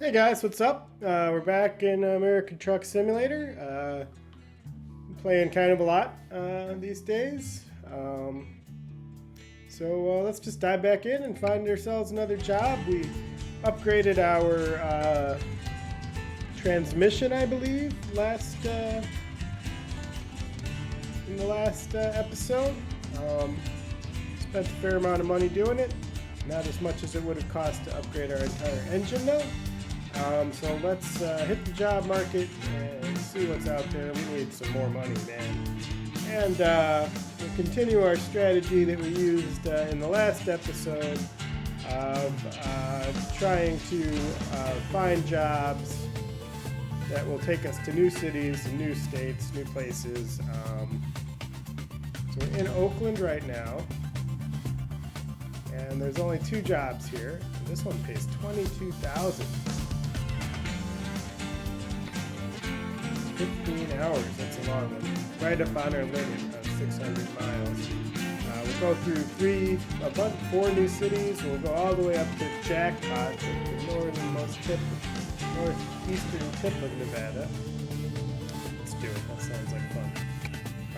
Hey guys, what's up? We're back in American Truck Simulator. Playing kind of a lot these days. So let's just dive back in and find ourselves another job. We upgraded our transmission, I believe, in the last episode. Spent a fair amount of money doing it. Not as much as it would have cost to upgrade our entire engine though. So let's hit the job market and see what's out there. We need some more money, man. And we'll continue our strategy that we used in the last episode of trying to find jobs that will take us to new cities, new states, new places. So we're in Oakland right now. And there's only 2 jobs here. And this one pays $22,000. 15 hours, that's a long one. Right up on our limit of 600 miles. We'll go through 4 new cities. We'll go all the way up to Jackpot, the northeastern tip of Nevada. Let's do it, that sounds like fun.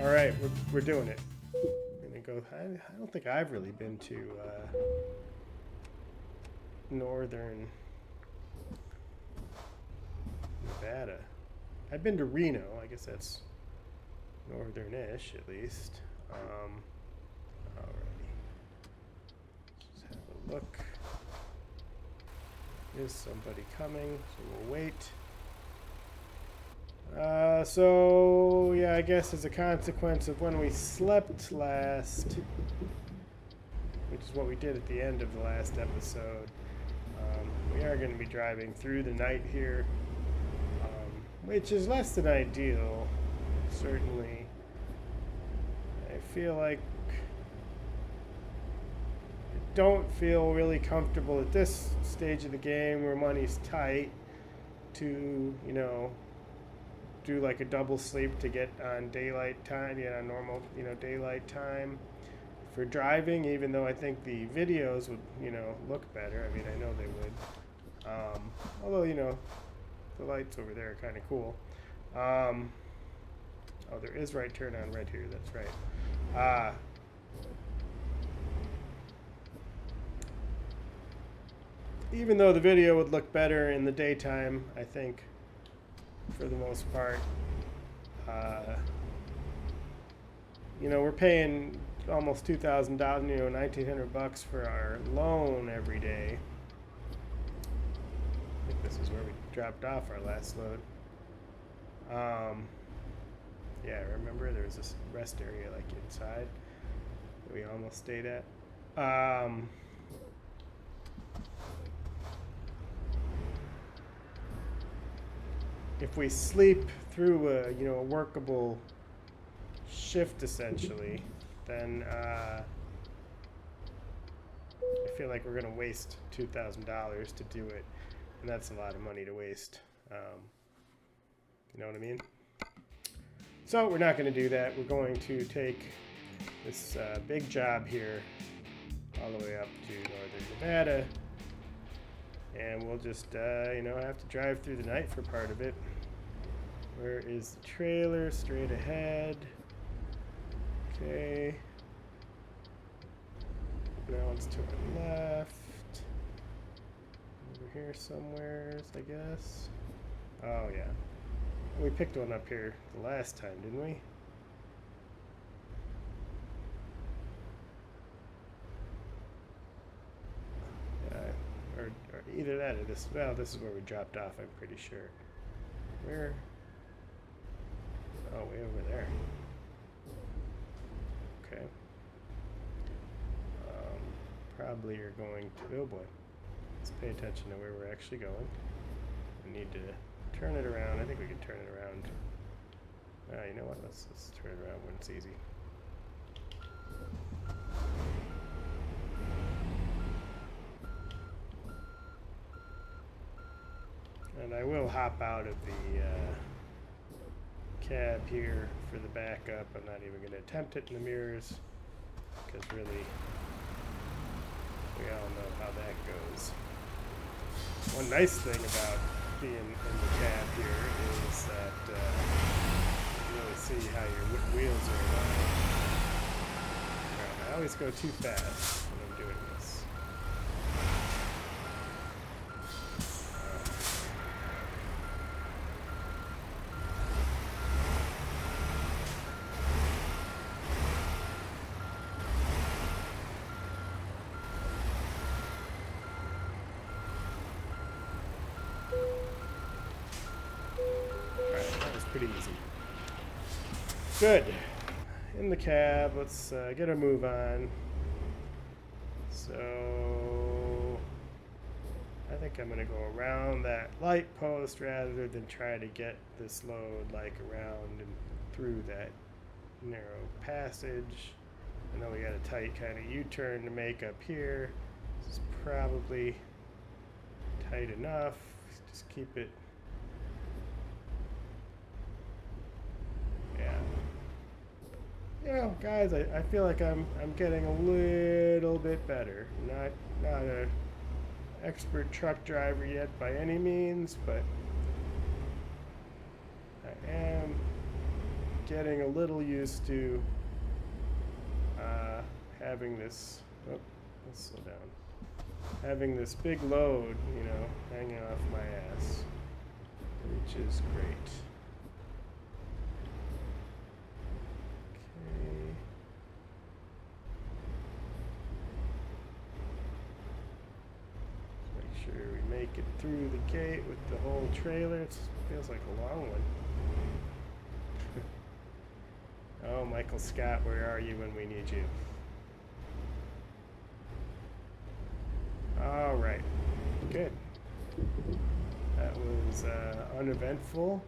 Alright, we're doing it. I don't think I've really been to northern Nevada. I've been to Reno. I guess that's northern-ish, at least. Alrighty. Let's have a look. Is somebody coming? So we'll wait. So yeah, I guess as a consequence of when we slept last, which is what we did at the end of the last episode, we are going to be driving through the night here. Which is less than ideal, certainly. I feel like I don't feel really comfortable at this stage of the game where money's tight to, do like a double sleep to get on daylight time, on normal, daylight time for driving, even though I think the videos would, look better. I mean, I know they would. Although, the lights over there are kind of cool. Oh, there is right turn on red here. That's right. Even though the video would look better in the daytime, I think, for the most part, we're paying almost $2,000, $1,900 for our loan every day. I think this is where we dropped off our last load. Yeah, remember there was this rest area like inside that we almost stayed at. If we sleep through a workable shift essentially, then I feel like we're gonna waste $2,000 to do it. And that's a lot of money to waste. You know what I mean? So we're not going to do that. We're going to take this big job here all the way up to northern Nevada. And we'll just, have to drive through the night for part of it. Where is the trailer? Straight ahead. Okay. Now it's to our left. Here somewhere, I guess. Oh yeah, we picked one up here the last time, didn't we? Or either that or this. Well, this is where we dropped off. I'm pretty sure. Where? Oh, way over there. Okay. Probably you're going to. Oh boy. Let's pay attention to where we're actually going. We need to turn it around. I think we can turn it around. You know what? Let's turn it around when it's easy. And I will hop out of the cab here for the backup. I'm not even going to attempt it in the mirrors because really we all know how that goes. One nice thing about being in the cab here is that you can really see how your wheels are aligned. Right, I always go too fast when I'm doing this. Pretty easy. Good. In the cab, let's get a move on. So I think I'm gonna go around that light post rather than try to get this load like around and through that narrow passage. I know we got a tight kind of U-turn to make up here. This is probably tight enough. Just keep it. You know, guys, I feel like I'm getting a little bit better. Not a expert truck driver yet by any means, but I am getting a little used to having this. Oh, let's slow down. Having this big load, you know, hanging off my ass, which is great. Make it through the gate with the whole trailer. It feels like a long one. Oh, Michael Scott, where are you when we need you? All right, good. That was uneventful,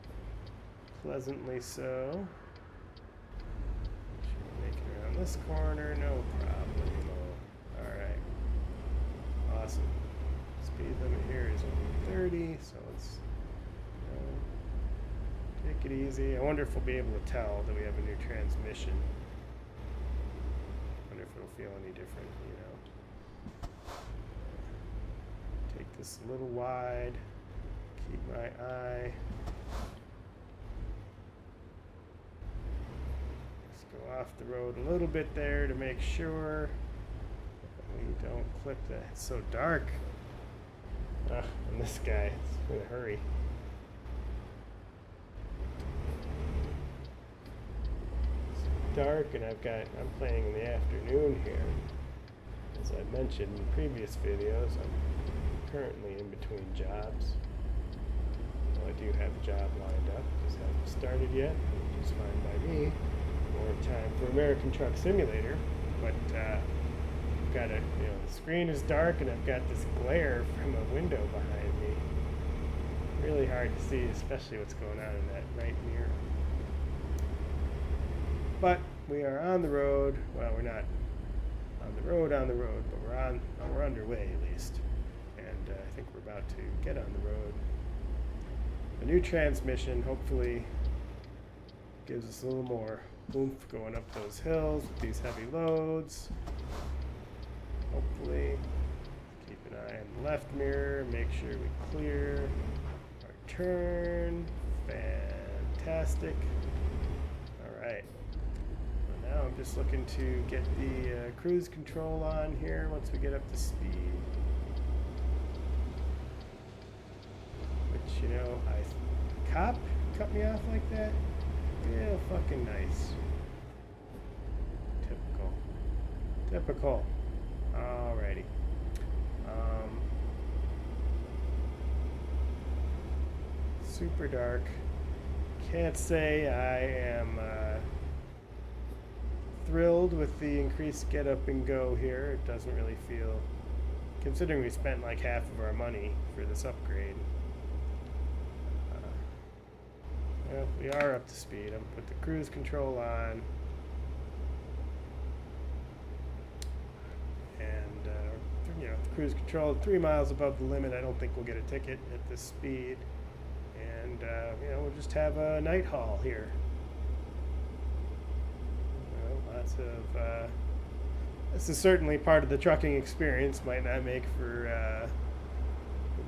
pleasantly so. Make it around this corner, no problem. All right, awesome. Speed limit here is only 30, so let's take it easy. I wonder if we'll be able to tell that we have a new transmission. I wonder if it'll feel any different, you know. Take this a little wide, keep my eye. Let's go off the road a little bit there to make sure we don't clip that. It's so dark. And this guy is in a hurry. It's dark, and I'm playing in the afternoon here. As I mentioned in previous videos, I'm currently in between jobs. Well, I do have a job lined up, just haven't started yet, which is fine by me. More time for American Truck Simulator, but got a, you know, the screen is dark and I've got this glare from a window behind me. Really hard to see, especially what's going on in that right mirror. But we are on the road. Well, we're not on the road, but we're underway at least. And I think we're about to get on the road. A new transmission hopefully gives us a little more oomph going up those hills with these heavy loads. Hopefully, keep an eye on the left mirror, make sure we clear our turn. Fantastic. All right. Well, now I'm just looking to get the cruise control on here once we get up to speed. Which, you know, cop cut me off like that? Yeah, fucking nice. Typical. Alrighty. Super dark. Can't say I am thrilled with the increased get up and go here. It doesn't really feel, considering we spent like half of our money for this upgrade. Well, we are up to speed. I'm put the cruise control on. You know, cruise control 3 miles above the limit. I don't think we'll get a ticket at this speed, and you know, we'll just have a night haul here. You know, lots of this is certainly part of the trucking experience. Might not make for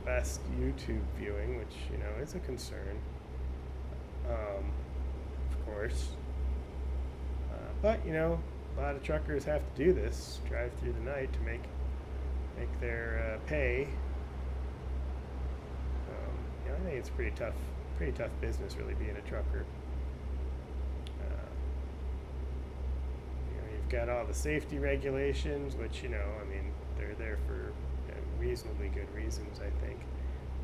best YouTube viewing, which, you know, is a concern, of course. But, you know, a lot of truckers have to do this, drive through the night to make their pay. You know, I think it's pretty tough business, really, being a trucker. You know, you've got all the safety regulations, which, you know, I mean, they're there for reasonably good reasons, I think.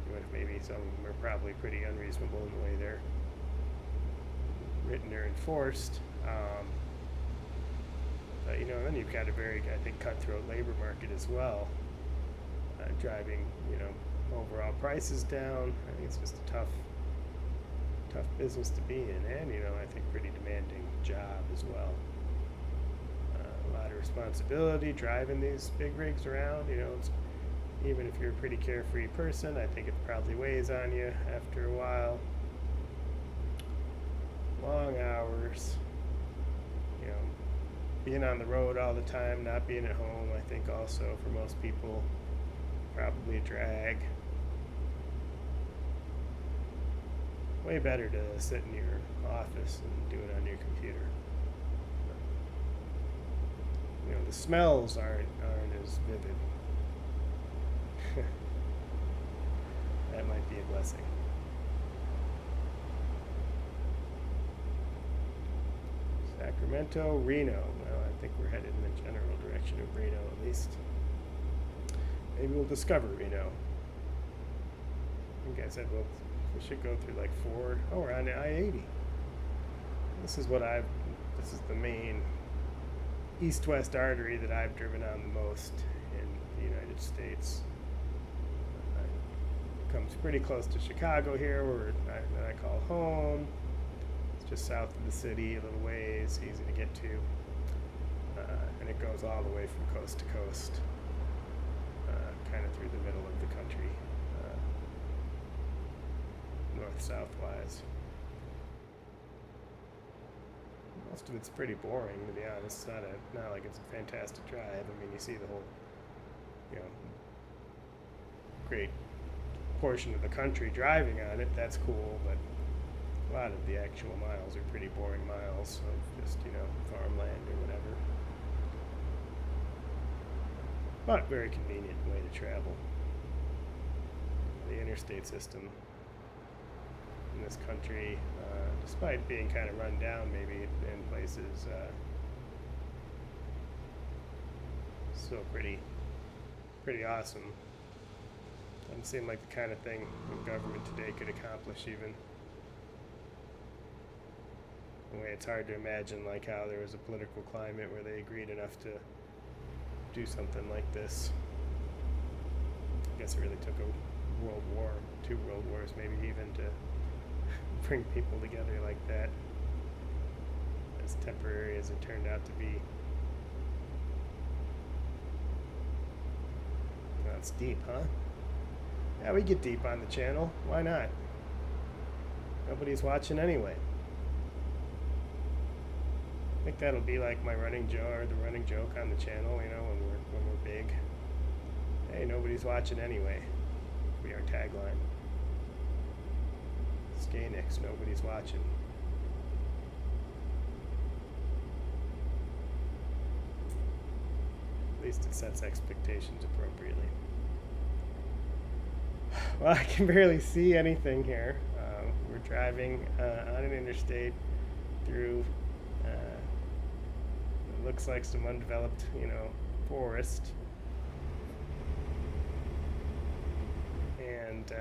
Even if maybe some of them are probably pretty unreasonable in the way they're written or enforced. But, you know, then you've got a very, I think, cutthroat labor market as well, driving, you know, overall prices down. I think it's just a tough business to be in, and, you know, I think pretty demanding job as well. A lot of responsibility driving these big rigs around. You know, even if you're a pretty carefree person, I think it probably weighs on you after a while. Long hours, you know, being on the road all the time, not being at home, I think also for most people, probably a drag. Way better to sit in your office and do it on your computer. You know, the smells aren't as vivid. That might be a blessing. Sacramento, Reno. Well, I think we're headed in the general direction of Reno, at least. Maybe we'll discover Reno. I think I said, well, we should go through like 4. Oh, we're on the I-80. This is the main east-west artery that I've driven on the most in the United States. It comes pretty close to Chicago here, where I call home. It's just south of the city, a little ways, easy to get to. And it goes all the way from coast to coast, kind of through the middle of the country, north-south wise. Most of it's pretty boring, to be honest. It's not like it's a fantastic drive. I mean, you see the whole, you know, great portion of the country driving on it. That's cool, but a lot of the actual miles are pretty boring miles of just, you know, farmland or whatever. But very convenient way to travel. The interstate system in this country, despite being kind of run down maybe in places, still pretty awesome. Doesn't seem like the kind of thing the government today could accomplish even. In a way, it's hard to imagine like how there was a political climate where they agreed enough to do something like this. I guess it really took a world war, 2 world wars maybe even, to bring people together like that, as temporary as it turned out to be. Well, it's deep, huh? Yeah, we get deep on the channel. Why not? Nobody's watching anyway. I think that'll be like my running joke, or the running joke on the channel, you know, when we're big. Hey, nobody's watching anyway. Be our tagline. Skanix, nobody's watching. At least it sets expectations appropriately. Well, I can barely see anything here. We're driving on an interstate through it looks like some undeveloped, you know, forest. And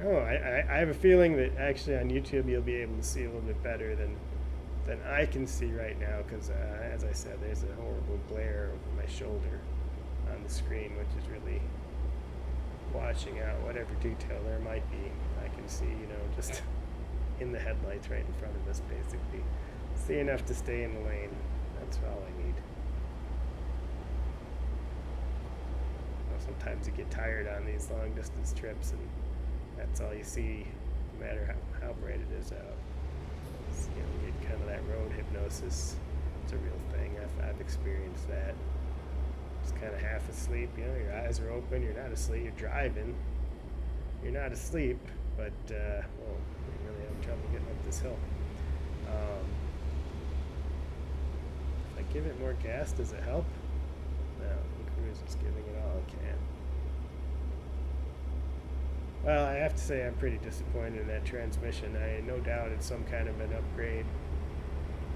I have a feeling that actually on YouTube you'll be able to see a little bit better than I can see right now, because as I said, there's a horrible glare over my shoulder on the screen, which is really washing out whatever detail there might be. I can see, you know, just in the headlights right in front of us, basically. See enough to stay in the lane. That's all I need. Sometimes you get tired on these long distance trips, and that's all you see, no matter how bright it is out. It's, you know, you get kind of that road hypnosis. It's a real thing. I've experienced that. just kind of half asleep. You know, your eyes are open. You're not asleep. You're driving. You're not asleep, but well, you're really having trouble getting up this hill. If I give it more gas, does it help? No, the cruise is giving it all it can. Well, I have to say I'm pretty disappointed in that transmission. No doubt it's some kind of an upgrade.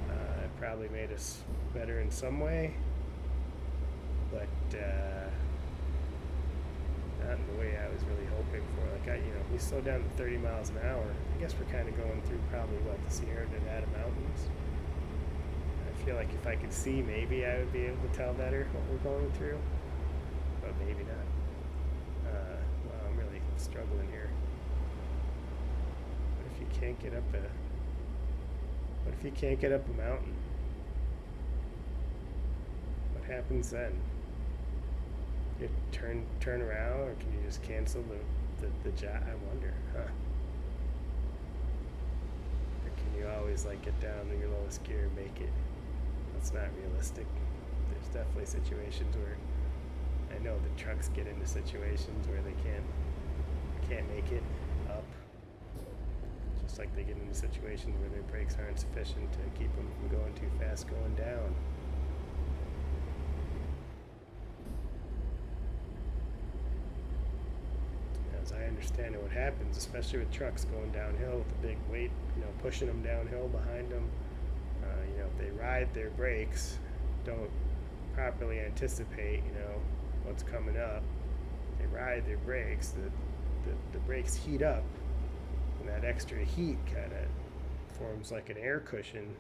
It probably made us better in some way, but not in the way I was really hoping for. Like we slowed down to 30 miles an hour. I guess we're kind of going through probably the Sierra Nevada mountains. I feel like if I could see, maybe I would be able to tell better what we're going through, but maybe not. Well, I'm really struggling here. What if you can't get up a mountain? What happens then? You turn around, or can you just cancel the job? I wonder, huh? Or can you always get down to your lowest gear and make it? That's not realistic. There's definitely situations where I know the trucks get into situations where they can't make it up. Just like they get into situations where their brakes aren't sufficient to keep them from going too fast going down. As I understand it, what happens, especially with trucks going downhill with the big weight, pushing them downhill behind them, if they ride their brakes, don't properly anticipate, what's coming up, they ride their brakes, the brakes heat up, and that extra heat kind of forms like an air cushion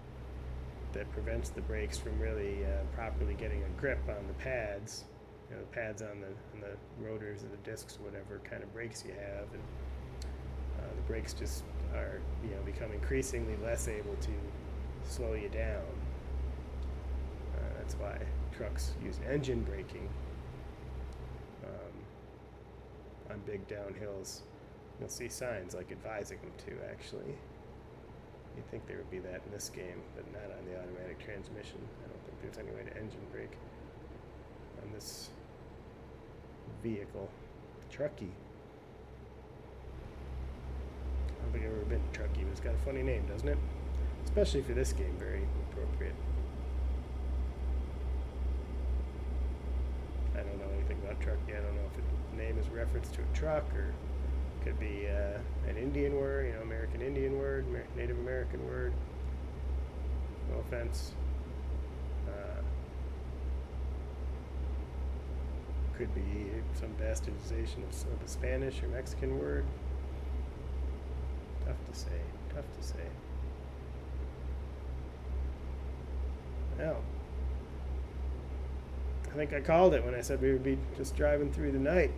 that prevents the brakes from really properly getting a grip on the pads, the pads on the rotors or the discs, whatever kind of brakes you have, and the brakes just are become increasingly less able to slow you down. That's why trucks use engine braking on big downhills. You'll see signs advising them to, actually. You'd think there would be that in this game, but not on the automatic transmission. I don't think there's any way to engine brake on this vehicle. Truckee. I don't think I've ever been to Truckee, but it's got a funny name, doesn't it? Especially for this game, very appropriate. I don't know anything about Truckee. I don't know if the name is a reference to a truck, or it could be an Indian word, American Indian word, Native American word. No offense. Could be some bastardization of a Spanish or Mexican word. Tough to say. Well, I think I called it when I said we would be just driving through the night,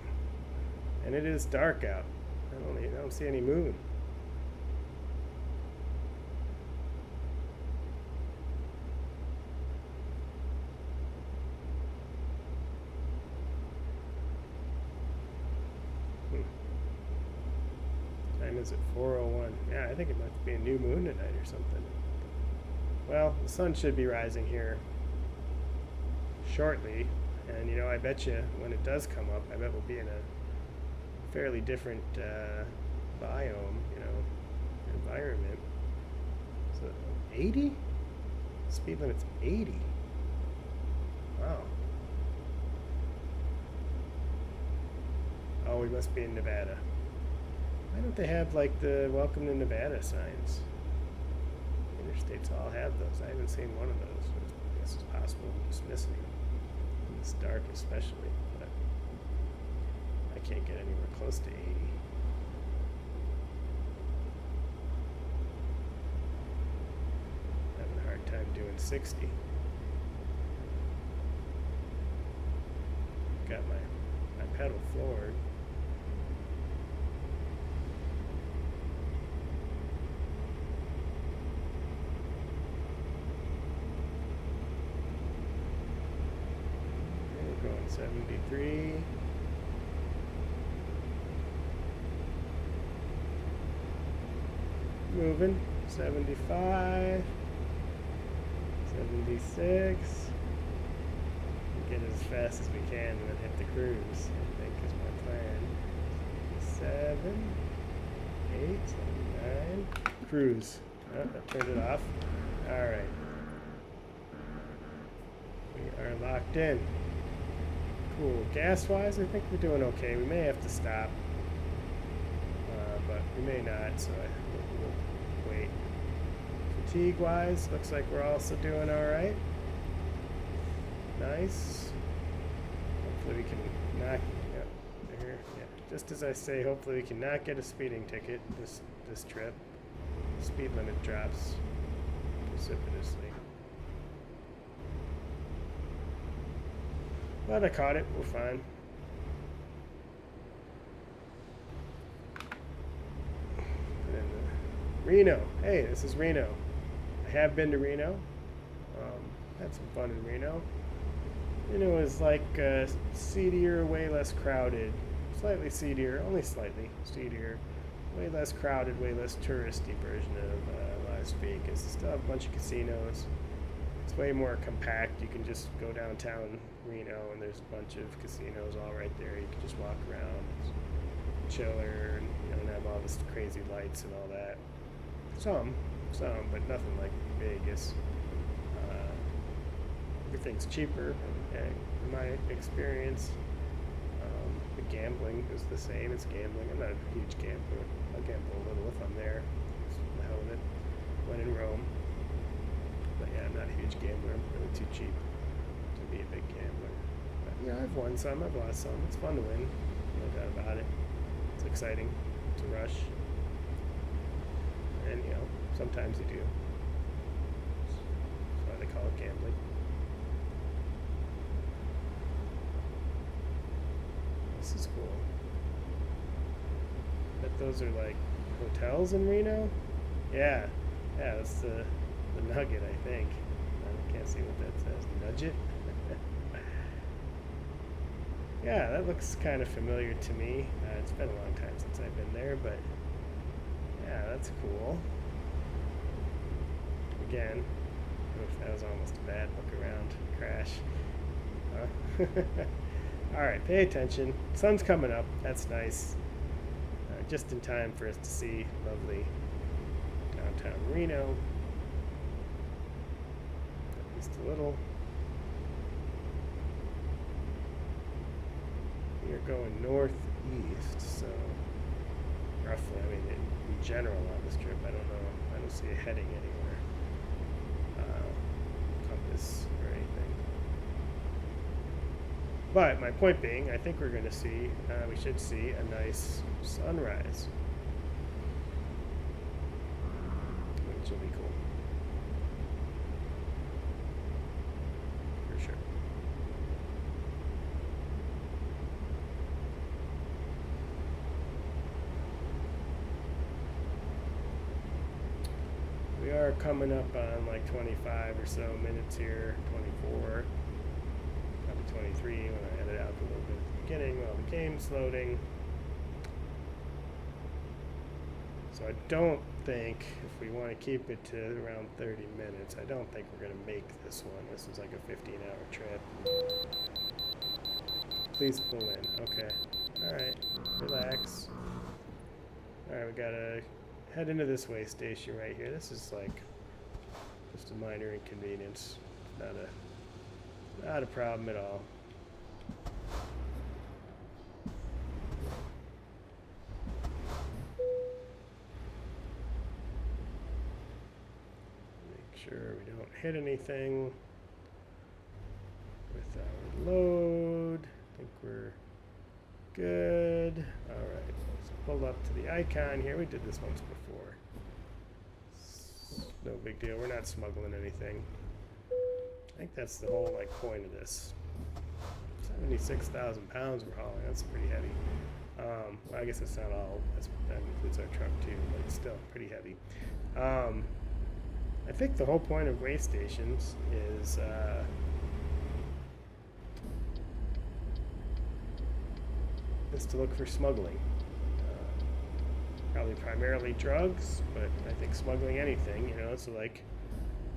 and it is dark out. I don't see any moon. Time is at 4:01. Yeah, I think it might be a new moon tonight or something. Well, the sun should be rising here shortly, and I bet you when it does come up, I bet we'll be in a fairly different biome, environment. So 80? Speed limit's 80. Wow. Oh, we must be in Nevada. Why don't they have the Welcome to Nevada signs? Interstates all have those. I haven't seen one of those. I guess it's possible I'm just missing them. In this dark especially, but I can't get anywhere close to 80. Having a hard time doing 60. Got my pedal floored. Going 73. Moving. 75. 76. get as fast as we can and then hit the cruise, I think is my plan. 7, 8, 9. Cruise. Oh, I turned it off. Alright. We are locked in. Cool. Gas-wise, I think we're doing okay. We may have to stop. But we may not, so we'll wait. Fatigue-wise, looks like we're also doing alright. Nice. Hopefully we can not... Yeah, just as I say, hopefully we can not get a speeding ticket this trip. Speed limit drops precipitously. But I caught it. We're fine. Reno. Hey, this is Reno. I have been to Reno. Had some fun in Reno. Reno is like seedier, way less crowded. Slightly seedier, only slightly seedier. Way less crowded, way less touristy version of Las Vegas. Still have a bunch of casinos. It's way more compact. You can just go downtown Reno and there's a bunch of casinos all right there. You can just walk around. It's chiller and you don't have all this crazy lights and all that. Some, but nothing like Vegas. Everything's cheaper, in my experience. The gambling is the same. It's gambling. I'm not a huge gambler. I'll gamble a little if I'm there. Just the hell of it. When in Rome. But yeah, I'm not a huge gambler. I'm really too cheap to be a big gambler. But yeah, I've won some. I've lost some. It's fun to win. No doubt about it. It's exciting. It's a rush. And, you know, sometimes you do. That's why they call it gambling. This is cool. Bet those are like hotels in Reno? Yeah. Yeah, that's the Nugget, I think. I can't see what that says. Nugget? Yeah, that looks kind of familiar to me. It's been a long time since I've been there, but yeah, that's cool. Again, that was almost a bad look around crash. Alright, pay attention. Sun's coming up. That's nice. Just in time for us to see lovely downtown Reno. At least a little. We are going northeast, so roughly, I mean, in general on this trip, I don't see a heading anywhere. Compass or anything. But my point being, I think we're going to see, we should see a nice sunrise, which will be cool. For sure. We are coming up on like 25 or so minutes here, 24. 23 when I edited out a little bit at the beginning while the game's loading. So I don't think, if we want to keep it to around 30 minutes, I don't think we're going to make this one. This is like a 15-hour trip. Please pull in. Okay. Alright. Relax. Alright, we gotta head into this way station right here. This is like just a minor inconvenience. Not a problem at all. Make sure we don't hit anything with our load. I think we're good. Alright, let's pull up to the icon here. We did this once before. No big deal. We're not smuggling anything. I think that's the whole point of this. 76,000 pounds we're hauling. That's pretty heavy. Well, I guess it's not all. That includes our truck too, but it's still pretty heavy. I think the whole point of way stations is to look for smuggling. Probably primarily drugs, but I think smuggling anything. So like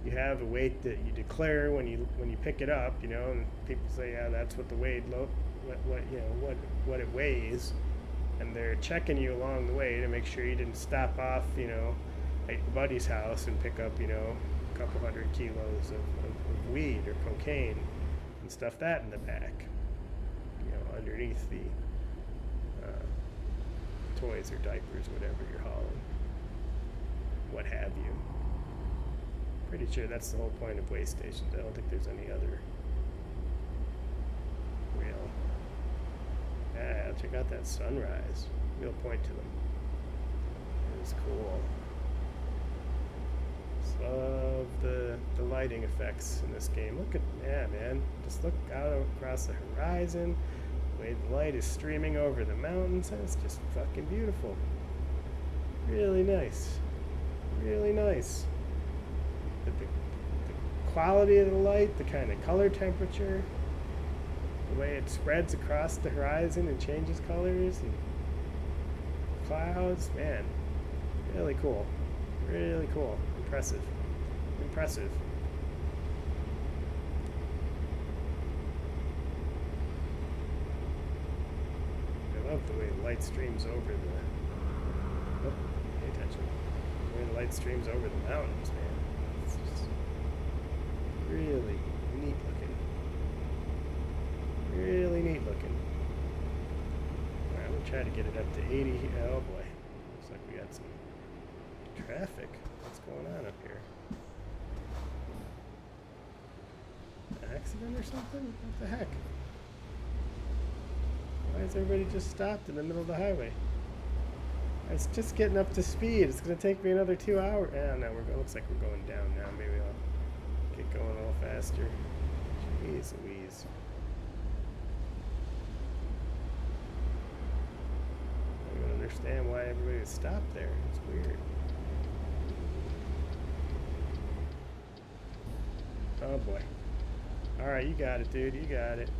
you have a weight that you declare when you pick it up, you know, and people say, yeah, that's what the weight what it weighs, and they're checking you along the way to make sure you didn't stop off, you know, at your buddy's house and pick up, you know, a couple 100 kilos of weed or cocaine and stuff that in the back, you know, underneath the toys or diapers, whatever you're hauling, what have you. Pretty sure that's the whole point of weigh stations. I don't think there's any other real. Yeah, check out that sunrise. Real point to them. It was cool. Just love the lighting effects in this game. Look at, yeah, man. Just look out across the horizon. The way the light is streaming over the mountains. It's just fucking beautiful. Really nice. Really nice. The quality of the light, the kind of color temperature, the way it spreads across the horizon and changes colors and clouds, man, really cool. Really cool. Impressive. Impressive. I love the way the light streams over the... Oh, pay attention. The way the light streams over the mountains, man. It's just really neat looking. Really neat looking. Alright, I'm going to try to get it up to 80. Oh boy. Looks like we got some traffic. What's going on up here? An accident or something? What the heck? Why is everybody just stopped in the middle of the highway? It's just getting up to speed. It's going to take me another 2 hours. Ah, no, looks like we're going down now. Maybe I'll get going a little faster. Jeez Louise. I don't understand why everybody would stop there. It's weird. Oh boy. Alright, you got it, dude. You got it.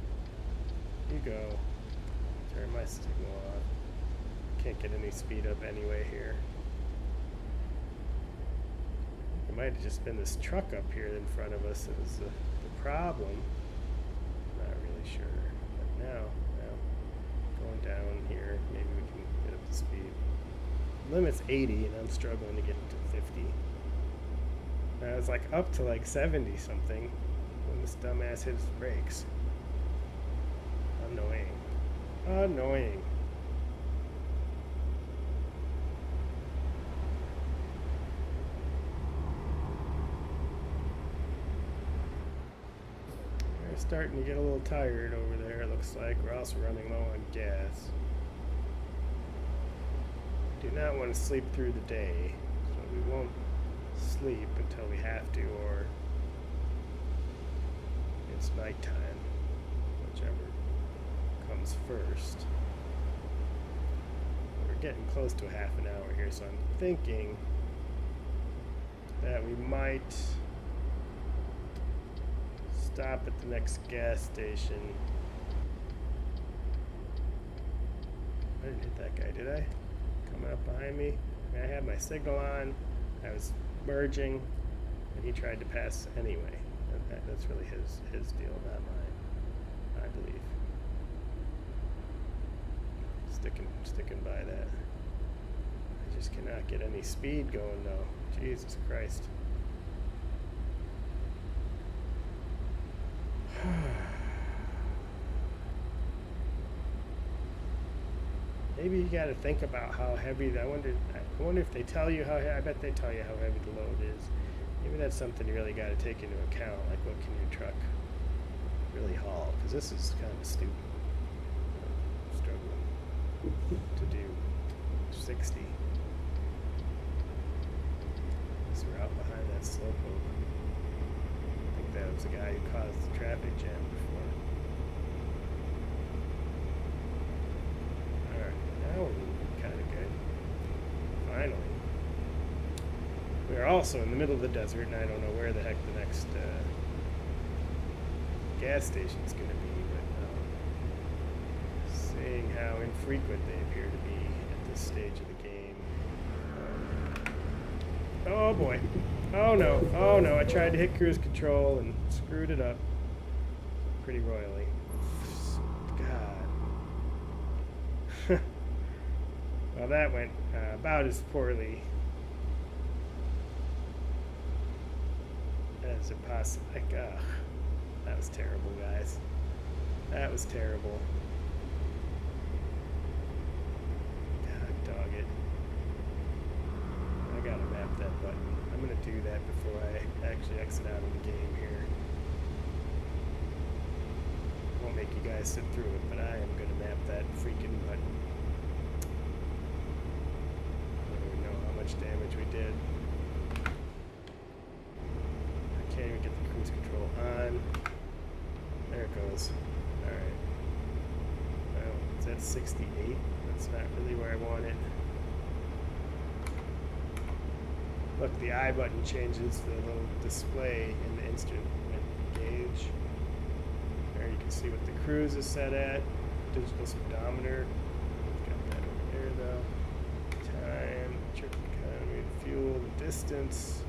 You go. Turn my signal on. Can't get any speed up anyway here. It might have just been this truck up here in front of us that was the problem. Not really sure. But now, going down here, maybe we can get up to speed. Limit's 80 and I'm struggling to get to 50. I was like up to like 70 something when this dumbass hit his brakes. Annoying. Annoying. We're starting to get a little tired over there, it looks like. We're also running low on gas. Do not want to sleep through the day, so we won't sleep until we have to, or it's nighttime, whichever comes first. We're getting close to a half an hour here, so I'm thinking that we might stop at the next gas station. I didn't hit that guy, did I? Coming up behind me. I had my signal on. I was merging, and he tried to pass anyway. That's really his deal, not mine, I believe. Sticking by that. I just cannot get any speed going though. Jesus Christ. Maybe you got to think about how heavy. I wonder if they tell you how. I bet they tell you how heavy the load is. Maybe that's something you really got to take into account. Like, what can your truck really haul? Because this is kind of stupid. I'm struggling to do 60. So we're out behind that slowpoke. I think that was the guy who caused the traffic jam before. Alright, now we're moving kind of good. Finally. We're also in the middle of the desert, and I don't know where the heck the next gas station is going to be, but seeing how infrequent they appear to be at this stage of the game. Oh boy. Oh no. Oh no. I tried to hit cruise control and screwed it up pretty royally. God. Well, that went about as poorly as it possibly. Like, that was terrible, guys. That was terrible. God dog it. I gotta map that button. I'm gonna do that before I actually exit out of the game here. Won't make you guys sit through it, but I am gonna map that freaking button. I don't even know how much damage we did. I can't even get the cruise control on. There it goes. Alright. Well, it's at 68. That's not really where I want it. Look, the I button changes the little display in the instrument gauge. There you can see what the cruise is set at. Digital speedometer. Got that over there though. Time, trip economy, fuel, the distance.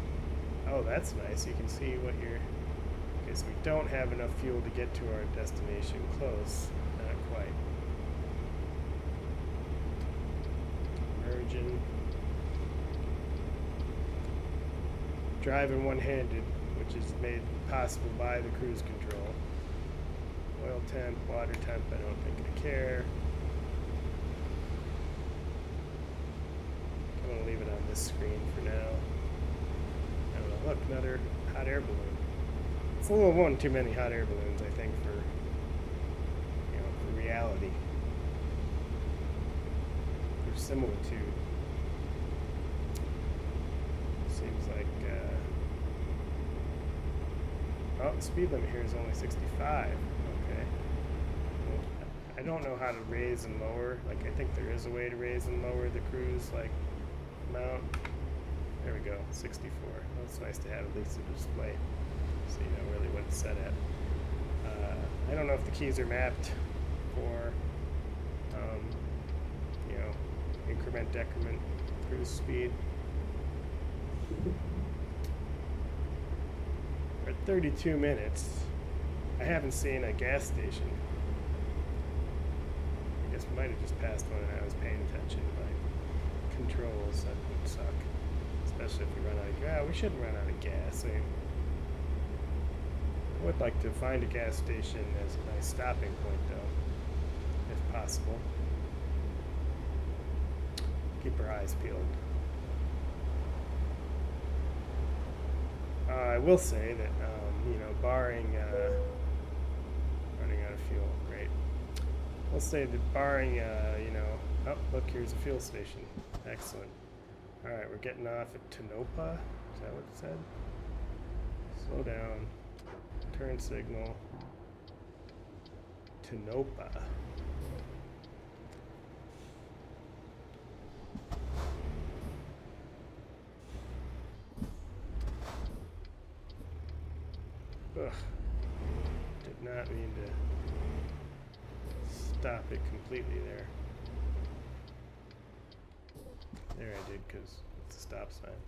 Oh, that's nice. You can see what you're... Okay, so we don't have enough fuel to get to our destination. Close. Not quite. Merging. Driving one-handed, which is made possible by the cruise control. Oil temp, water temp, I don't think I care. I'm going to leave it on this screen for now. I don't know, look, another hot air balloon. It's a little one too many hot air balloons, I think, for, you know, for reality. For similitude. Seems like, oh, the speed limit here is only 65. Okay. Well, I don't know how to raise and lower. Like, I think there is a way to raise and lower the cruise, like, amount. There we go, 64. Well, it's nice to have at least a display, so you know really what it's set at. I don't know if the keys are mapped for, you know, increment, decrement, cruise speed. We're at 32 minutes. I haven't seen a gas station. I guess we might have just passed one and I was paying attention to my controls. That would suck. Especially if we run out of gas. We shouldn't run out of gas. I would like to find a gas station as a nice stopping point, though, if possible. Keep our eyes peeled. I will say that, you know, barring running out of fuel, great. We'll say that barring, you know, oh, look, here's a fuel station. Excellent. All right, we're getting off at Tonopah. Is that what it said? Slow down. Turn signal. Tonopah. Ugh. Did not mean to stop it completely there. There I did, because it's a stop sign.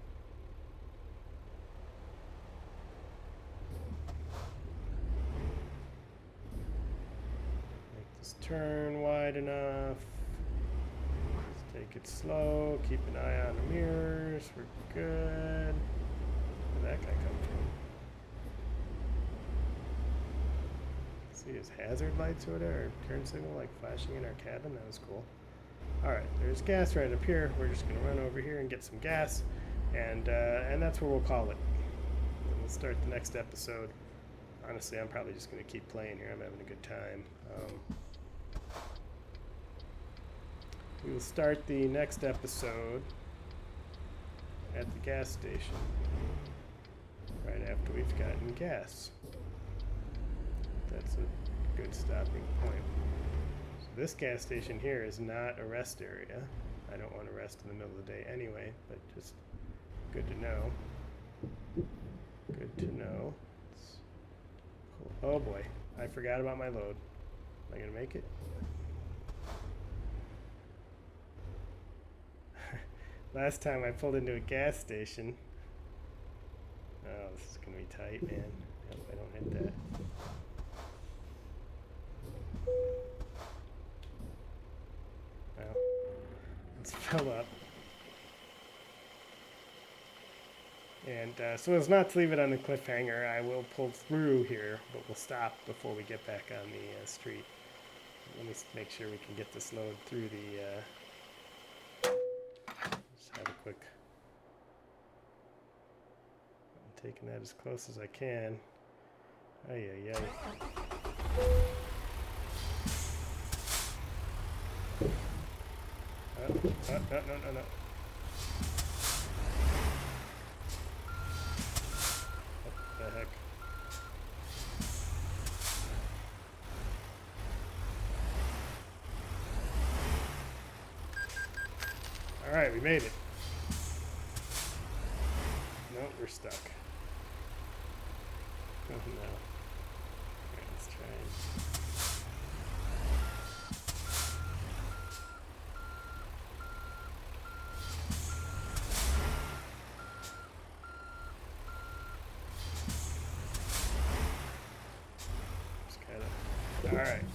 Make this turn wide enough. Let's take it slow. Keep an eye on the mirrors. We're good. Where'd that guy come from? See his hazard lights or whatever, or turn signal like flashing in our cabin. That was cool. Alright, there's gas right up here. We're just going to run over here and get some gas, and that's where we'll call it. And we'll start the next episode. Honestly, I'm probably just going to keep playing here. I'm having a good time. We will start the next episode at the gas station right after we've gotten gas. That's a good stopping point. This gas station here is not a rest area. I don't want to rest in the middle of the day anyway, but just good to know. Good to know. Cool. Oh boy, I forgot about my load. Am I going to make it? Last time I pulled into a gas station, Oh, this is gonna be tight, man. I hope I don't hit that. Well, let's fill up. And so as not to leave it on the cliffhanger, I will pull through here, but we'll stop before we get back on the street. Let me make sure we can get this load through the... just have a quick... I'm taking that as close as I can. Ay, ay, ay. No. What the heck? Alright, we made it. Nope, we're stuck. Oh no. Alright, let's try and... Just kinda... Alright.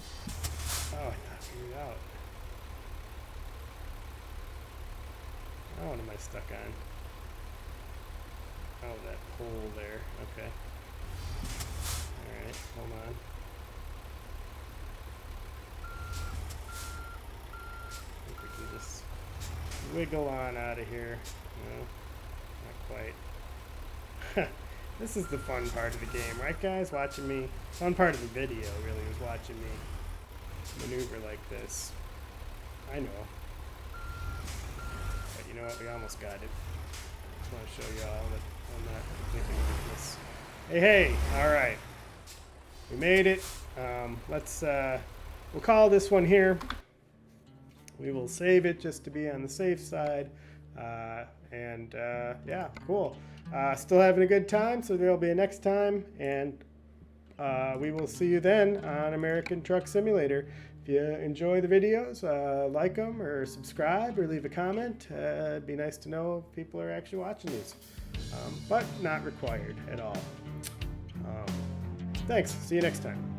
Oh, I knocked me out. Oh, what am I stuck on? Oh, that pole there. Okay. Alright, hold on. I think we can just wiggle on out of here. No, not quite. This is the fun part of the game, right guys? Watching me. Fun part of the video, really, was watching me maneuver like this. I know. But you know what? We almost got it. Just want to show you all that I'm not completely useless. Hey, all right. We made it. We'll call this one here. We will save it just to be on the safe side. Yeah, cool. Still having a good time, so there'll be a next time, and we will see you then on American Truck Simulator. If you enjoy the videos, like them or subscribe or leave a comment. It'd be nice to know if people are actually watching these, but not required at all. Thanks. See you next time.